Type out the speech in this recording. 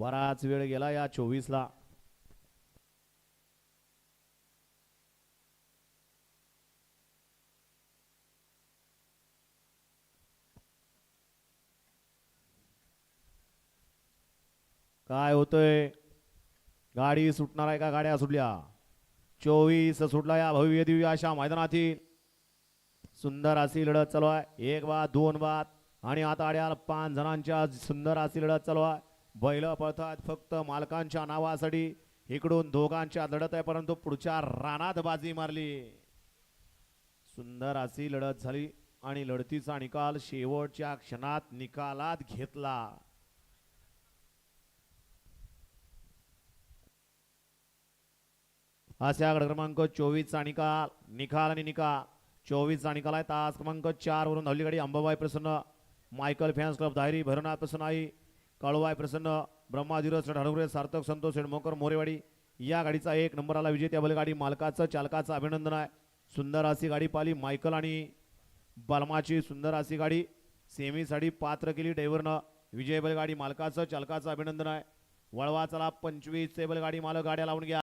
बराच वेळ गेला या 24 ला. काय होतंय? गाडी सुटणार आहे का? गाड्या सुटल्या. 24 सुटला या भव्य दिव्य अशा मैदानातील. सुंदर अशी लढत चालू आहे. एक बाद दोन बाद आणि आता आड्याला 5 जणांच्या सुंदर अशी लढत चालू आहे. बैल पळतात फक्त मालकांच्या नावासाठी. इकडून दोघांच्या लढत आहे परंतु पुढच्या रानात बाजी मारली. सुंदर अशी लढत झाली आणि लढतीचा निकाल शेवटच्या क्षणात निकालात घेतला. अशा गट क्रमांक 24 चा निकाल आणि निकाल 24 चा निकाल आहे. तास क्रमांक 4 वरून धावली गाडी अंबाबाई प्रसन्न, Michael fans club Dhayari, Bhairavnath प्रसन्न आई, काळूबाई प्रसन्न, ब्रह्माधीरज ढाडुरे, सार्थक संतोष मोकर मोरेवाडी. या गाडीचा 1 नंबरला विजेत्या बैलगाडी मालकाचं चालकाचं अभिनंदन आहे. सुंदर अशी गाडी पाली. मायकल आणि बलमाची सुंदर अशी गाडी सेमीसाठी पात्र केली ड्रायव्हरनं. विजय बैलगाडी मालकाचं चालकाचं अभिनंदन आहे. वळवा चला 25 चे बैलगाडी मालक गाड्या लावून घ्या.